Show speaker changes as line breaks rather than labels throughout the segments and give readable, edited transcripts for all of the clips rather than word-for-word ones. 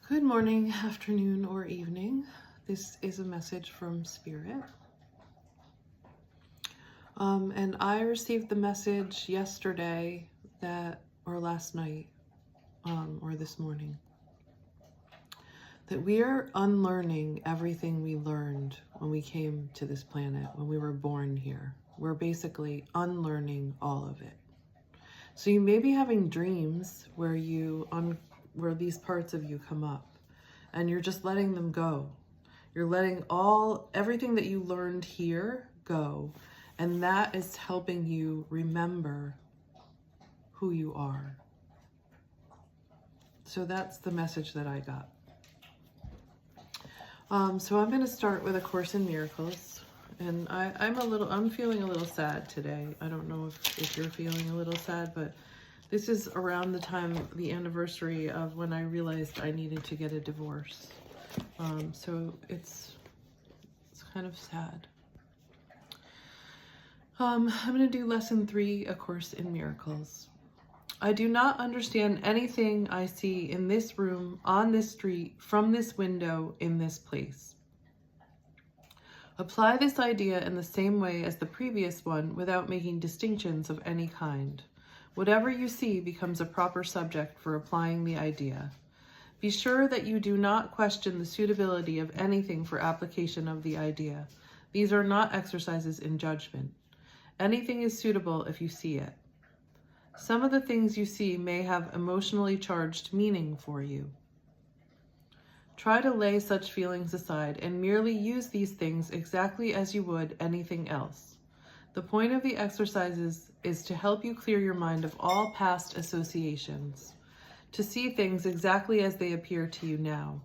Good morning, afternoon, or evening. This is a message from Spirit. And I received the message yesterday or last night, or this morning, that we are unlearning everything we learned when we came to this planet, when we were born here. We're basically unlearning all of it. So you may be having dreams where where these parts of you come up, and you're just letting them go. You're letting everything that you learned here go, and that is helping you remember who you are. So that's the message that I got. So I'm going to start with A Course in Miracles, and I'm feeling a little sad today. I don't know if you're feeling a little sad, but this is around the anniversary of when I realized I needed to get a divorce. So it's kind of sad. I'm going to do Lesson 3, A Course in Miracles. I do not understand anything I see in this room, on this street, from this window, in this place. Apply this idea in the same way as the previous one without making distinctions of any kind. Whatever you see becomes a proper subject for applying the idea. Be sure that you do not question the suitability of anything for application of the idea. These are not exercises in judgment. Anything is suitable if you see it. Some of the things you see may have emotionally charged meaning for you. Try to lay such feelings aside and merely use these things exactly as you would anything else. The point of the exercises is to help you clear your mind of all past associations, to see things exactly as they appear to you now,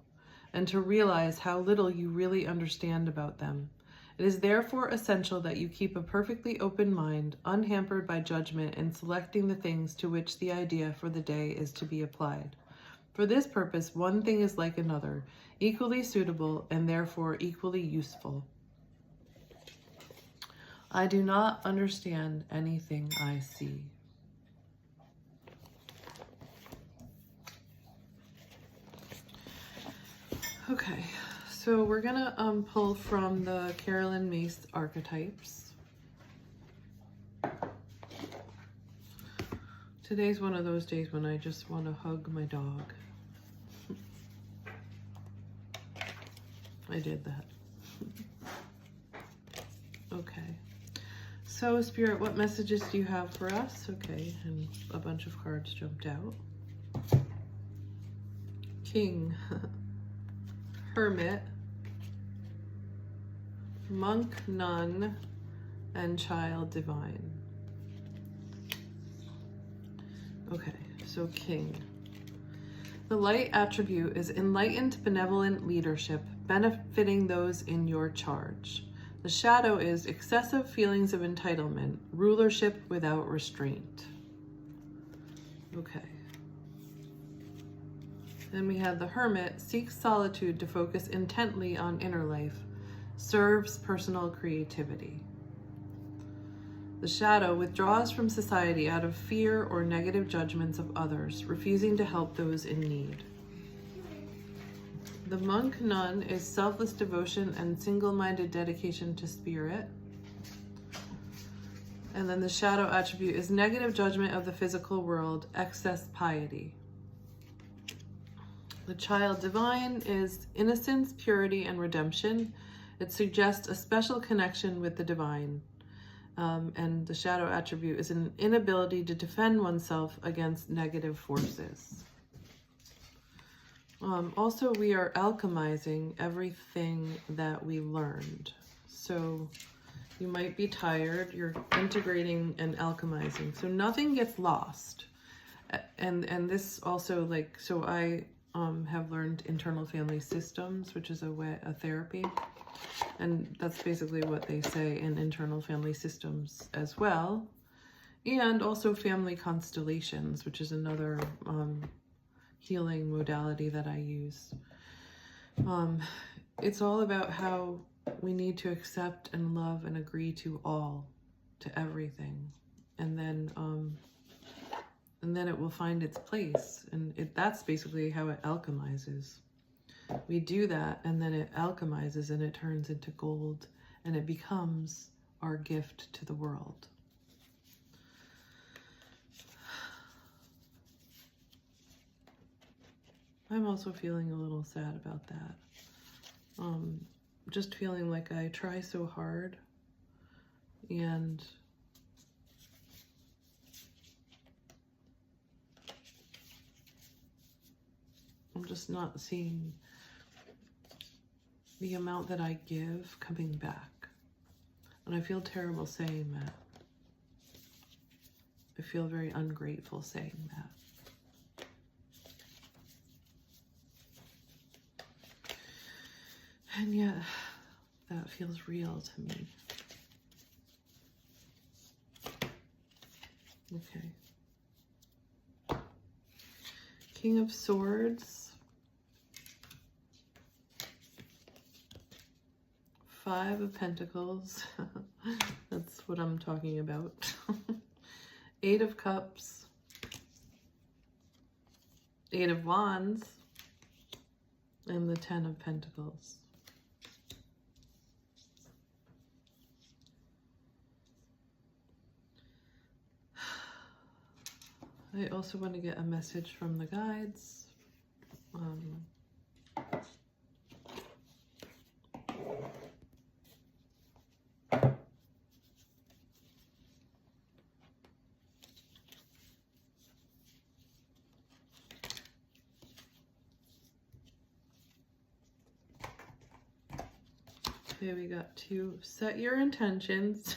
and to realize how little you really understand about them. It is therefore essential that you keep a perfectly open mind, unhampered by judgment in selecting the things to which the idea for the day is to be applied. For this purpose, one thing is like another, equally suitable and therefore equally useful. I do not understand anything I see. Okay, so we're gonna pull from the Carolyn Myss archetypes. Today's one of those days when I just want to hug my dog. I did that. Okay. So, Spirit, what messages do you have for us? Okay, and a bunch of cards jumped out. King, Hermit, Monk, Nun, and Child Divine. Okay, so King. The light attribute is enlightened, benevolent leadership, benefiting those in your charge. The shadow is excessive feelings of entitlement, rulership without restraint. Okay. Then we have the Hermit, seeks solitude to focus intently on inner life, serves personal creativity. The shadow withdraws from society out of fear or negative judgments of others, refusing to help those in need. The Monk Nun is selfless devotion and single-minded dedication to spirit. And then the shadow attribute is negative judgment of the physical world, excess piety. The Child Divine is innocence, purity, and redemption. It suggests a special connection with the divine. And the shadow attribute is an inability to defend oneself against negative forces. Also, we are alchemizing everything that we learned. So you might be tired, you're integrating and alchemizing. So nothing gets lost. And this also, so I have learned internal family systems, which is a therapy. And that's basically what they say in internal family systems as well. And also family constellations, which is another healing modality that I use. It's all about how we need to accept and love and agree to everything. And then it will find its place. And that's basically how it alchemizes. we do that, and then it alchemizes and it turns into gold, and it becomes our gift to the world. I'm also feeling a little sad about that. Just feeling like I try so hard, and I'm just not seeing the amount that I give coming back. And I feel terrible saying that. I feel very ungrateful saying that. And yet, that feels real to me. Okay. King of Swords. 5 of Pentacles. That's what I'm talking about. 8 of Cups. 8 of Wands. And the 10 of Pentacles. I also want to get a message from the guides. Okay, we got 2. Set your intentions,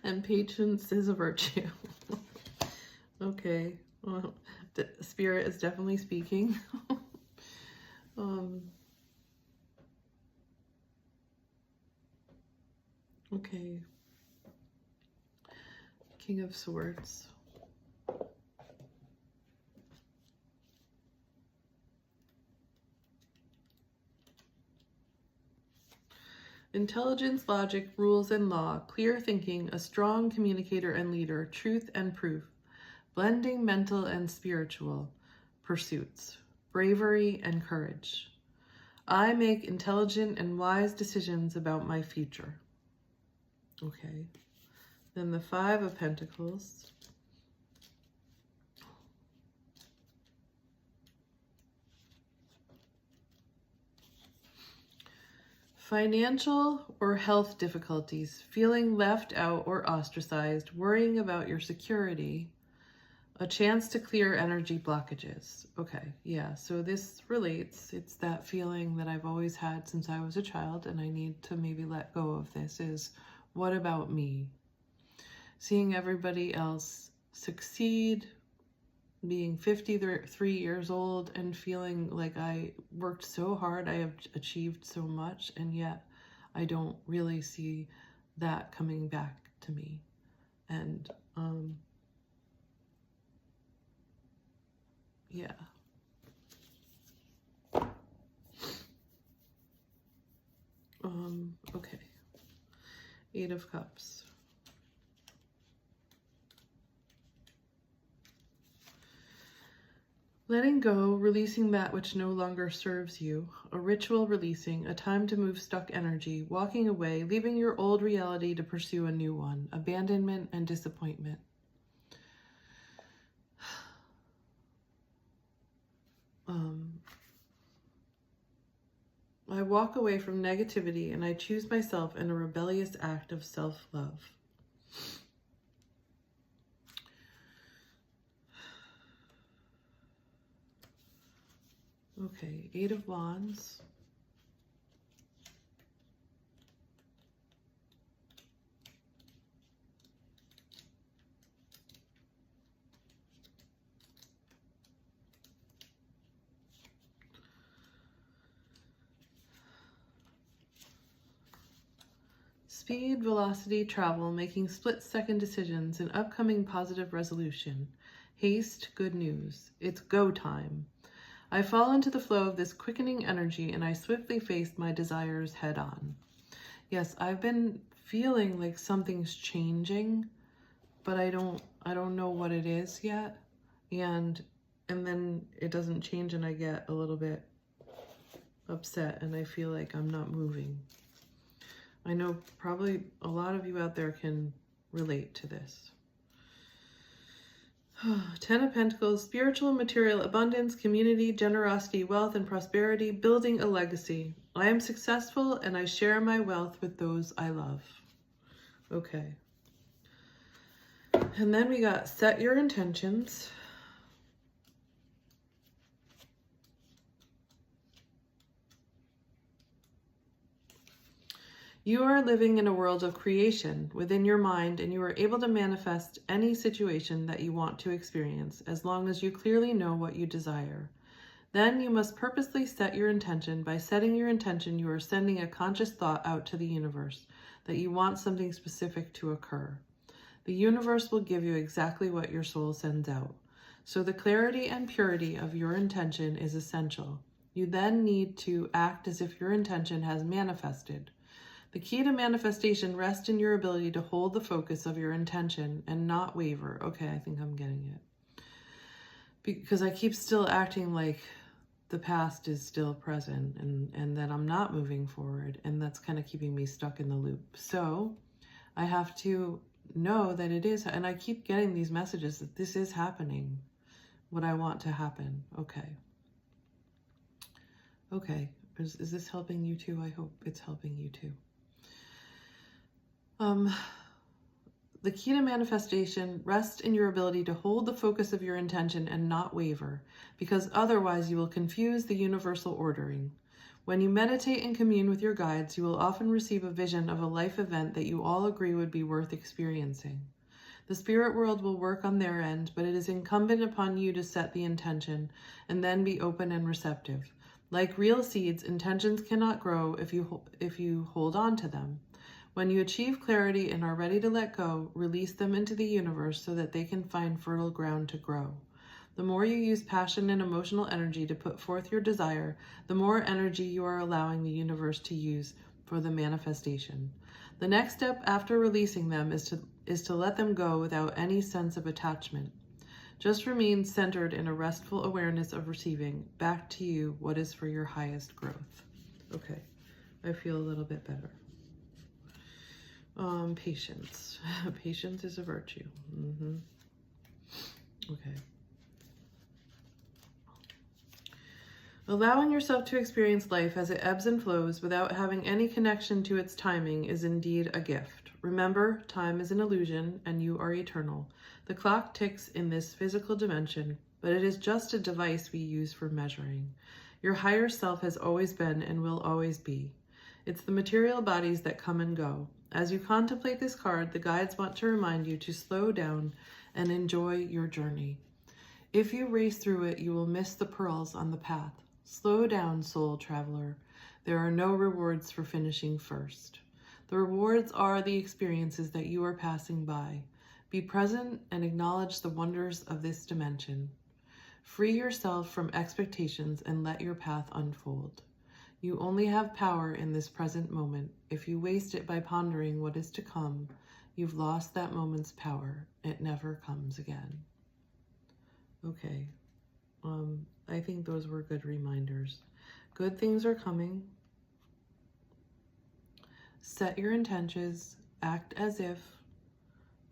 and patience is a virtue. Okay, well, Spirit is definitely speaking. Okay. King of Swords. Intelligence, logic, rules, and law, clear thinking, a strong communicator and leader, truth and proof, blending mental and spiritual pursuits, bravery and courage. I make intelligent and wise decisions about my future. Okay. Then the 5 of Pentacles. Financial or health difficulties, feeling left out or ostracized, worrying about your security, a chance to clear energy blockages. Okay, yeah, so this relates. It's that feeling that I've always had since I was a child, and I need to maybe let go of this, is what about me? Seeing everybody else succeed, being 53 years old and feeling like I worked so hard, I have achieved so much, and yet I don't really see that coming back to me. And yeah. Okay. 8 of Cups. Letting go, releasing that which no longer serves you, a ritual releasing, a time to move stuck energy, walking away, leaving your old reality to pursue a new one, abandonment and disappointment. I walk away from negativity and I choose myself in a rebellious act of self-love. Okay, 8 of Wands. Speed, velocity, travel, making split-second decisions, an upcoming positive resolution. Haste, good news. It's go time. I fall into the flow of this quickening energy and I swiftly face my desires head on. Yes, I've been feeling like something's changing, but I don't know what it is yet. And then it doesn't change and I get a little bit upset and I feel like I'm not moving. I know probably a lot of you out there can relate to this. 10 of Pentacles, spiritual and material abundance, community, generosity, wealth, and prosperity, building a legacy. I am successful and I share my wealth with those I love. Okay. And then we got set your intentions. You are living in a world of creation within your mind, and you are able to manifest any situation that you want to experience as long as you clearly know what you desire. Then you must purposely set your intention. By setting your intention, you are sending a conscious thought out to the universe that you want something specific to occur. The universe will give you exactly what your soul sends out. So the clarity and purity of your intention is essential. You then need to act as if your intention has manifested. The key to manifestation rests in your ability to hold the focus of your intention and not waver. Okay, I think I'm getting it. Because I keep still acting like the past is still present and that I'm not moving forward, and that's kind of keeping me stuck in the loop. So I have to know that it is, and I keep getting these messages that this is happening, what I want to happen. Okay. Okay. Is this helping you too? I hope it's helping you too. The key to manifestation rests in your ability to hold the focus of your intention and not waver, because otherwise you will confuse the universal ordering. When you meditate and commune with your guides, you will often receive a vision of a life event that you all agree would be worth experiencing. The spirit world will work on their end, but it is incumbent upon you to set the intention and then be open and receptive. Like real seeds, intentions cannot grow if you hold on to them. When you achieve clarity and are ready to let go, release them into the universe so that they can find fertile ground to grow. The more you use passion and emotional energy to put forth your desire, the more energy you are allowing the universe to use for the manifestation. The next step after releasing them is to let them go without any sense of attachment. Just remain centered in a restful awareness of receiving back to you what is for your highest growth. Okay, I feel a little bit better. Patience. Patience is a virtue. Okay. Allowing yourself to experience life as it ebbs and flows without having any connection to its timing is indeed a gift. Remember, time is an illusion and you are eternal. The clock ticks in this physical dimension, but it is just a device we use for measuring. Your higher self has always been and will always be. It's the material bodies that come and go. As you contemplate this card, the guides want to remind you to slow down and enjoy your journey. If you race through it, you will miss the pearls on the path. Slow down, soul traveler. There are no rewards for finishing first. The rewards are the experiences that you are passing by. Be present and acknowledge the wonders of this dimension. Free yourself from expectations and let your path unfold. You only have power in this present moment. If you waste it by pondering what is to come, you've lost that moment's power. It never comes again. Okay. I think those were good reminders. Good things are coming. Set your intentions, act as if,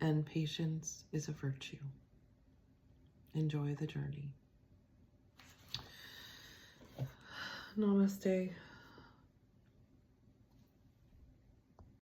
and patience is a virtue. Enjoy the journey. Namaste.